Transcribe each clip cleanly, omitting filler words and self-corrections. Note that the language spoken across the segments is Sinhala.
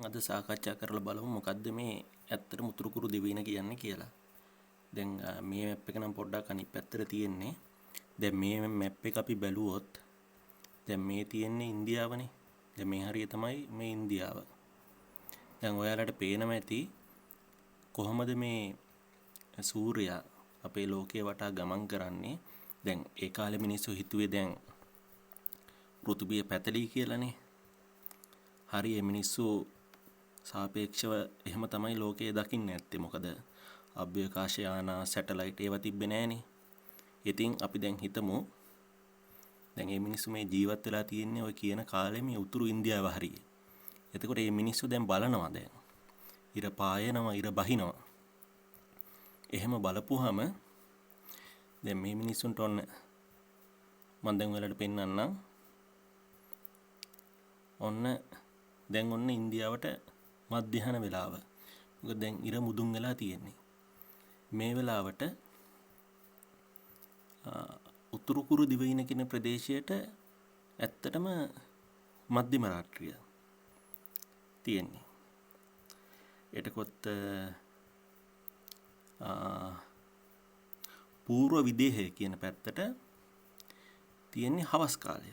අද සාකච්ඡා කරලා බලමු මොකද්ද මේ ඇත්තටම උතුරුකුරු දිවයින කියන්නේ කියලා. දැන් මේ මැප් එක නම් පොඩ්ඩක් අනිත් පැත්තට තියෙන්නේ. දැන් මේ මැප් එක අපි බැලුවොත් දැන් මේ තියෙන්නේ ඉන්දියාවනේ. දැන් මේ හරිය තමයි මේ ඉන්දියාව. දැන් ඔයාලට පේනවා ඇති කොහොමද මේ සූර්යයා අපේ ලෝකයේ වටා ගමන් කරන්නේ. දැන් ඒ කාලේ මිනිස්සු හිතුවේ දැන් පෘථිවිය පැතලී කියලානේ. හරි ඒ මිනිස්සු සාපේක්ෂව එහෙම තමයි ලෝකය දකින්නේ නැත්තේ. මොකද අභ්‍යවකාශ යාන සැටලයිට් ඒවා තිබ්බේ නැහනේ. ඉතින් අපි දැන් හිතමු දැන් මේ මිනිස්සු මේ ජීවත් වෙලා තියෙන්නේ ඔය කියන කාලේ මේ උතුරු ඉන්දියාව හරිය. එතකොට මේ මිනිස්සු දැන් බලනවා දැන් ඉර පායනවා ඉර බහිනවා. එහෙම බලපුවාම දැන් මේ මිනිස්සුන්ට ඔන්න මම දැන් ඔයාලට පෙන්නන්නම්. ඔන්න දැන් ඔන්න ඉන්දියාවට මධ්‍යහන වෙලාව. මොකද දැන් ඉර මුදුන් වෙලා තියෙන්නේ. මේ වෙලාවට උතුරු කුරු දිවයින කියන ප්‍රදේශයට ඇත්තටම මධ්‍යම රාත්‍රිය තියෙන්නේ. එතකොට පූර්ව විදේහය කියන පැත්තට තියෙන්නේ හවස් කාලය.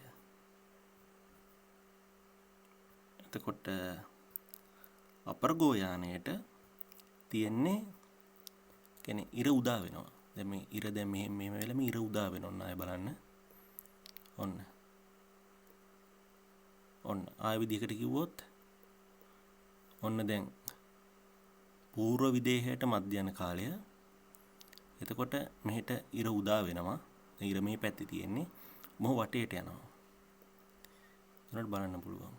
එතකොට අපරගෝ යානයට තියෙන්නේ කියන්නේ ඉර උදා වෙනවා. දැන් මේ ඉර දැන් මේ වෙලාවෙම ඉර උදා වෙනවා. ඔන්න ආය බලන්න. ඔන්න ආය විදිහකට කිව්වොත් ඔන්න දැන් පූර්ව විදේහයට මධ්‍යන කාලය. එතකොට මෙහෙට ඉර උදා වෙනවා. දැන් ඉර මේ පැත්තේ තියෙන්නේ. මොහ වටේට යනවා. උනට බලන්න පුළුවන්.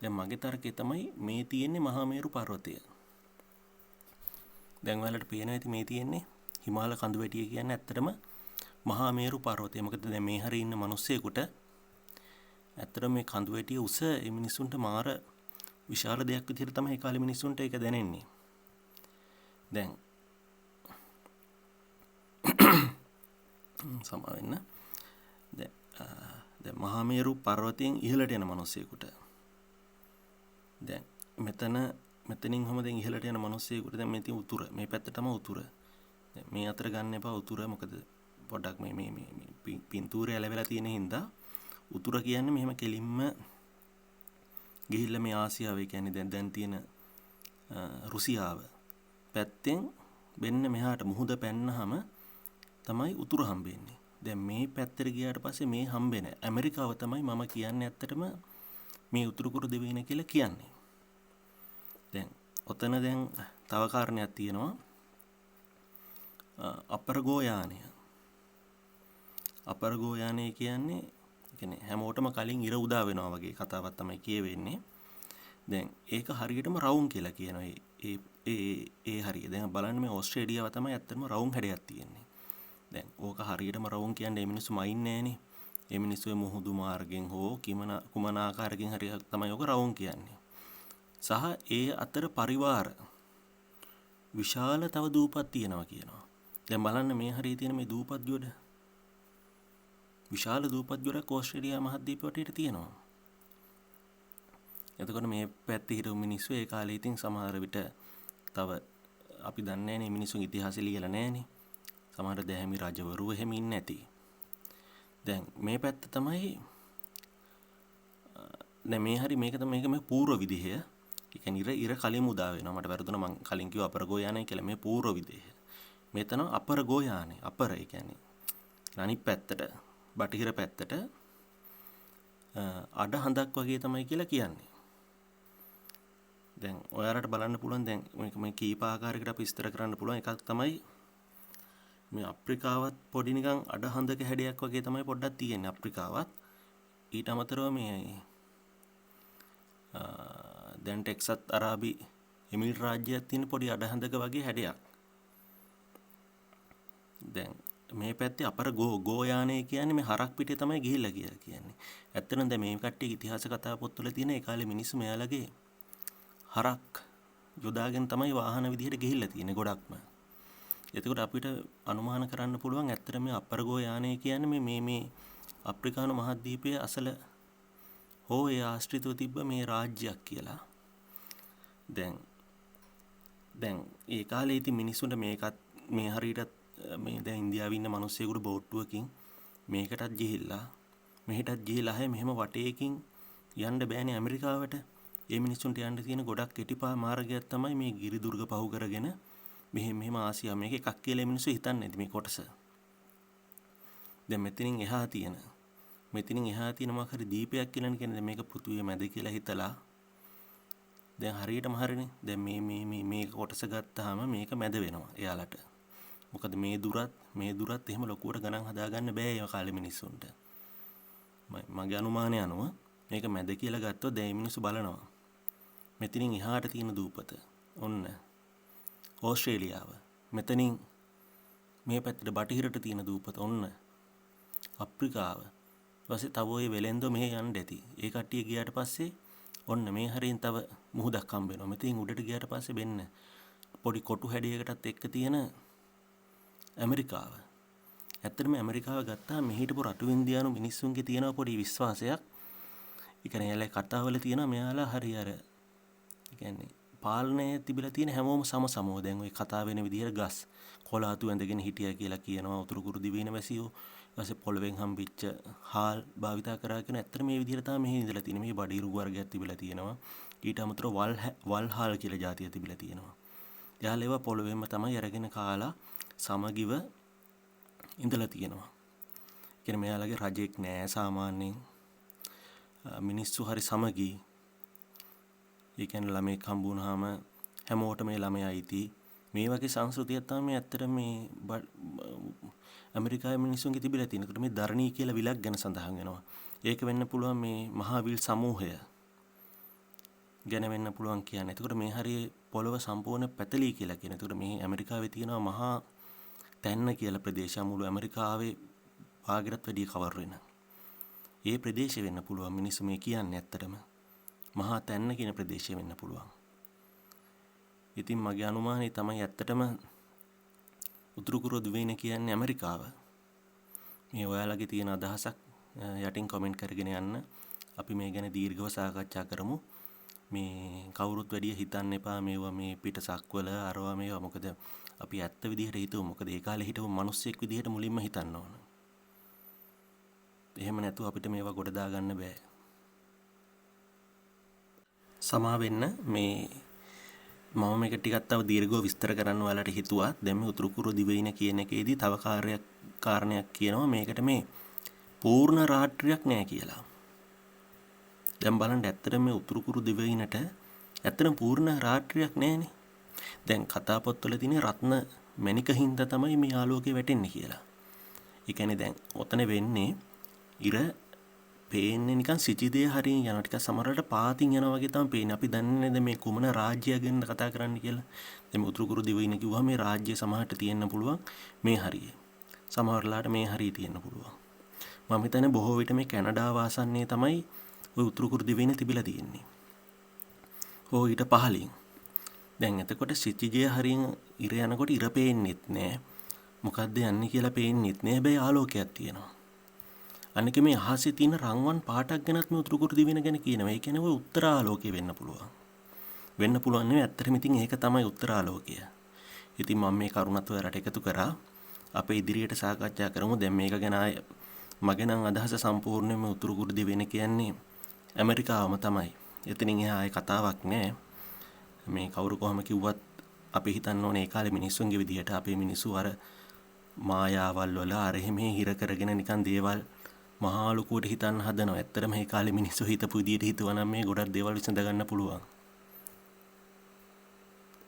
දැන් මගේ තර්කය තමයි මේ තියෙන්නේ මහා මේරු පර්වතය. දැන් ඔයාලට පේනවා ඇති මේ තියෙන්නේ හිමාල කඳුවැටිය කියන්නේ ඇත්තටම මහා මේරු පර්වතය. මොකද දැන් මේ හරිය ඉන්න මිනිස්සෙකුට ඇත්තටම මේ කඳුවැටිය උස මේ මිනිස්සුන්ට මාර විශාල දෙයක් විදිහට තමයි ඒ කාලේ මිනිස්සුන්ට ඒක දැනෙන්නේ. දැන් සමා වෙන්න. දැන් මහා මේරු පර්වතයෙන් ඉහළට යන මිනිස්සෙකුට දැන් මෙතනින් කොහොමද ඉහළට යන මිනිස්සෙකුට දැන් මේ තියෙන උතුර මේ පැත්ත තමයි උතුර. දැන් මේ අතර ගන්න එපා උතුර. මොකද පොඩ්ඩක් මේ පින්තූරය ඇලවෙලා තියෙන හින්දා උතුර කියන්නේ මෙහෙම කෙලින්ම ගිහිල්ලා මේ ආසියාව කියන්නේ දැන් තියෙන රුසියාව පැත්තෙන් වෙන්න මෙහාට මුහුද පැන්නහම තමයි උතුර හම්බෙන්නේ. දැන් මේ පැත්තට ගියාට පස්සේ මේ හම්බෙන ඇමරිකාව තමයි මම කියන්නේ ඇත්තටම මේ උතුරු කුරු දිවයින කියලා කියන්නේ. දැන් ඔතන දැන් තව කාරණයක් තියෙනවා. අපරගෝ යානය. අපරගෝ යානය කියන්නේ හැමෝටම කලින් ඉර උදා වෙනවා වගේ කතාවක් තමයි කියවෙන්නේ. දැන් ඒක හරියටම රවුම් කියලා කියනවා. ඒ හරිය. දැන් බලන්න මේ ඕස්ට්‍රේලියාව තමයි ඇත්තටම රවුම් හැඩයක් තියෙන්නේ. දැන් ඕක හරියටම රවුම් කියන්නේ මේ මිනිස්සු මයින්නේ නැහනේ. මේ මිනිස්සු මුහුදු මාර්ගෙන් හෝ කුමන ආකාරකින් හරි තමයි ඔක රවුම් කියන්නේ. සහ ඒ අතර පරිවාර විශාල තව දූපත් තියෙනවා කියනවා. දැන් බලන්න මේ හරිය තියෙන මේ දූපත් ගොඩ. විශාල දූපත් ගොඩක් ඕස්ට්‍රේලියා මහද්වීප වටේට තියෙනවා. එතකොට මේ පැත්තේ හිටපු මිනිස්සු ඒ කාලේ ඉතින් සමහර විට තව අපි දන්නේ නැහනේ මිනිස්සුන් ඉතිහාසෙ ලියලා නැහනේ. සමහර දැහැමි රජවරු එහෙම ඉන්නේ නැති. දැන් මේ පැත්ත තමයි දැන් මේ හරි මේක තමයි මේ පූර්ව විදේහය. ඒ කියන්නේ ඉර කලින් උදා වෙනවා. මට වැරදුනා මං කලින් කිව්වා අපරගෝ යානය කියලා. මේ පූර්ව විදේහය. මෙතන අපරගෝ යානය. අපර ඒ කියන්නේ අනිත් පැත්තට බටහිර පැත්තට අඩ හඳක් වගේ තමයි කියලා කියන්නේ. දැන් ඔයාලට බලන්න පුළුවන් දැන් මේ කීප ආකාරයකට අපි විස්තර කරන්න පුළුවන්. එකක් තමයි මේ අප්‍රිකාවත් පොඩි නිකන් අඩ හඳක හැඩයක් වගේ තමයි පොඩ්ඩක් තියෙන්නේ අප්‍රිකාවත්. ඊට අමතරව මේ දැන් ටෙක්සස් අරාබි එමිරේට් රාජ්‍යයක් තියෙන පොඩි අඩ හඳක වගේ හැඩයක්. දැන් මේ පැත්තේ අපරගෝ යානය කියන්නේ මේ හරක් පිටේ තමයි ගිහිල්ලා කියලා කියන්නේ. ඇත්තටම දැන් මේ කට්ටිය ඉතිහාස කතා පොත්වල තියෙන ඒ කාලේ මිනිස්සු මෙයාලගේ හරක් යොදාගෙන තමයි වාහන විදිහට ගිහිල්ලා තියෙන්නේ ගොඩක්ම. එතකොට අපිට අනුමාන කරන්න පුළුවන් ඇත්තට මේ අපරගෝ යානය කියන්නේ මේ අප්‍රිකානු මහද්වීපයේ අසල හෝ ඒ ආශ්‍රිතව තිබ්බ මේ රාජ්‍යයක් කියලා. දැන් ඒ කාලේ ඉතින් මිනිස්සුන්ට මේකත් මේ හරියට මේ දැන් ඉන්දියාවේ ඉන්න මිනිස්සුයෙකුට බෝට්ටුවකින් මේකටත් ගිහිල්ලා මෙහෙටත් ගිහිල්ලා හැම මෙහෙම වටේකින් යන්න බෑනේ ඇමරිකාවට. ඒ මිනිස්සුන්ට යන්න තියෙන ගොඩක් කෙටිපා මාර්ගයක් තමයි මේ ගිරි දුර්ග පහු කරගෙන මෙහෙම ආසියා මේක එකක් කියලා මිනිස්සු හිතන්නේ නැති මේ කොටස. දැන් මෙතනින් එහා තියෙන මොකක් හරි දීපයක් කියලා කියන්නේ මේක පෘථුවිය මැද කියලා හිතලා දැන් හරියටම හරිනේ. දැන් මේ කොටස ගත්තාම මේක මැද වෙනවා එයාලට. මොකද මේ දුරත් එහෙම ලොකුවට ගණන් හදාගන්න බෑ ඒ කාලේ මිනිස්සුන්ට. මගේ අනුමානය අනුව මේක මැද කියලා ගත්තොත් දැන් මිනිස්සු බලනවා. මෙතනින් එහාට තියෙන දූපත ඔන්න ඕස්ට්‍රේලියාව. මෙතනින් මේ පැත්තට බටහිරට තියෙන දූපත ඔන්න අප්‍රිකාව. ඊපස්සේ තව ඔය වෙලෙන්දෝ මෙහෙ යන්න ඇති. ඒ කට්ටිය ගියාට පස්සේ ඔන්න මේ හරියෙන් තව මුහුදක් හම්බ වෙනවා. මෙතනින් උඩට ගියාට පස්සේ වෙන්න පොඩි කොටු හැඩයකටත් එක්ක තියෙන ඇමරිකාව. ඇත්තටම ඇමරිකාව ගත්තාම මෙහි හිටපු රටු ඉන්දියානු මිනිස්සුන්ගේ තියෙන පොඩි විශ්වාසයක්. ඒ කියන්නේ එයාලා කතාවල තියෙනවා මෙයාලා හරි අර කියන්නේ පාලනයේ තිබිලා තියෙන හැමෝම සමසමව දැන් ওই කතා වෙන විදිහට ගස් කොලාතු ඇඳගෙන හිටියා කියලා කියනවා උතුරු කුරු දිවයින වැසියෝ. ඊපස්සේ පොළවෙන් හම්බෙච්ච හාල් භාවිතා කරා කියන ඇත්තට මේ විදිහට තමයි මෙහි ඉඳලා තියෙන්නේ. මේ බඩිරු වර්ගයක් තිබිලා තියෙනවා. ඊට අමතරව වල් හාල් කියලා જાතිය තිබිලා තියෙනවා. එයාලා ඒවා පොළවෙන්ම තමයි අරගෙන කාලා සමගිව ඉඳලා තියෙනවා. කියන්නේ මෙයාලගේ රජෙක් නෑ සාමාන්‍යයෙන්. මිනිස්සු හරි සමගි. ඒ කියන්නේ ළමෙක් හම්බ වුණාම හැමෝටම මේ ළමයා අයිති. මේ වගේ සංස්කෘතියක් තමයි ඇත්තට මේ ඇමරිකාවේ මිනිස්සුන්ගේ තිබිලා තියෙන. ඒකට මේ ධර්ණී කියලා විලක් ගැන සඳහන් වෙනවා. ඒක වෙන්න පුළුවන් මේ මහා විල් සමූහය ගැන වෙන්න පුළුවන් කියන්නේ. එතකොට මේ හරිය පොළව සම්පූර්ණ පැතලී කියලා කියන. එතකොට මේ ඇමරිකාවේ තියෙනවා මහා තැන්න කියලා ප්‍රදේශය මුළු ඇමරිකාවේ භාගයටත් වැඩිය කවර් වෙන. ඒ ප්‍රදේශය වෙන්න පුළුවන් මිනිස්සු මේ කියන්නේ ඇත්තටම. මහා තැන්න කියන ප්‍රදේශය වෙන්න පුළුවන්. ඉතින් මගේ අනුමානය තමයි ඇත්තටම උතුරු කුරු දිවයින කියන්නේ ඇමරිකාව. මේ ඔයාලගේ තියෙන අදහසක් යටින් කමෙන්ට් කරගෙන යන්න. අපි මේ ගැන දීර්ඝව සාකච්ඡා කරමු. මේ කවුරුත් වැඩිය හිතන්න එපා මේවා මේ පිටසක්වල අරවා මේවා. මොකද අපි ඇත්ත විදිහට හිතුව. මොකද ඒ කාලේ හිටපු මිනිස්සෙක් විදිහට මුලින්ම හිතන්න ඕන. එහෙම නැතුව අපිට මේවා ගොඩ දාගන්න බෑ. සමා වෙන්න මේ මම මේක ටිකක් තව දීර්ඝව විස්තර කරන්න ඔයාලට හිතුවා. දැන් මේ උතුරු කුරු දිවයින කියන එකේදී තව කාරණයක් කියනවා මේකට මේ පූර්ණ රාත්‍රියක් නෑ කියලා. දැන් බලන්න ඇත්තටම මේ උතුරු කුරු දිවයිනට ඇත්තටම පූර්ණ රාත්‍රියක් නෑනේ. දැන් කතා පොත්වල තියෙන රත්න මණික හින්දා තමයි මේ ආලෝකය වැටෙන්නේ කියලා. ඒ කියන්නේ දැන් ඔතන වෙන්නේ ඉර පේන්නේ නිකන් සිචිදේ හරිය යනවා ටිකක් සමහරවිට පාතින් යනවා වගේ තමයි පේන්නේ. අපි දන්නේ නැද මේ කුමන රාජ්‍යයක් ගැන කතා කරන්න කියලා. දැන් මේ උතුරු කුරු දිවයින කිව්වම මේ රාජ්‍ය සමහරට තියෙන්න පුළුවන් මේ හරිය. සමහරලාට මේ හරිය තියෙන්න පුළුවන්. මම හිතන්නේ බොහෝ විට මේ කැනඩාව ආසන්නයේ තමයි ওই උතුරු කුරු දිවයින තිබිලා තියෙන්නේ. ඕ ඊට පහලින්. දැන් එතකොට සිචිජය හරියෙන් ඉර යනකොට ඉර පේන්නෙත් නෑ. මොකද්ද යන්නේ කියලා පේන්නෙත් නෑ. හැබැයි ආලෝකයක් තියෙනවා. අනික මේ අහසේ තියෙන රන්වන් පාටක් ගැනත් මේ උතුරු කුරු දිවයින ගැන කියනවා. ඒ කියන්නේ ඔය උත්තර ආලෝකය වෙන්න පුළුවන්. වෙන්න පුළුවන් නෙවෙයි ඇත්තටම ඉතින් ඒක තමයි උත්තර ආලෝකය. ඉතින් මම මේ කරුණත් ඔයාලට එකතු කරා. අපේ ඉදිරියට සාකච්ඡා කරමු. දැන් මේක ගැන මගේ නම් අදහස සම්පූර්ණයෙන්ම උතුරු කුරු දිවයින කියන්නේ ඇමරිකාවම තමයි. එතනින් එහා ආයේ කතාවක් නෑ. මේ කවුරු කොහම කිව්වත් අපි හිතන්න ඕනේ ඒ කාලේ මිනිස්සුන්ගේ විදිහට අපේ මිනිස්සු අර මායාවල් වල අර එහෙම හිර කරගෙන නිකන් දේවල් මහා ලොකුවට හිතන්න හදනවා. ඇත්තටම මේ කාලේ මිනිස්සු හිතපු විදිහට හිතුවා නම් මේ ගොඩක් දේවල් විසඳ ගන්න පුළුවන්.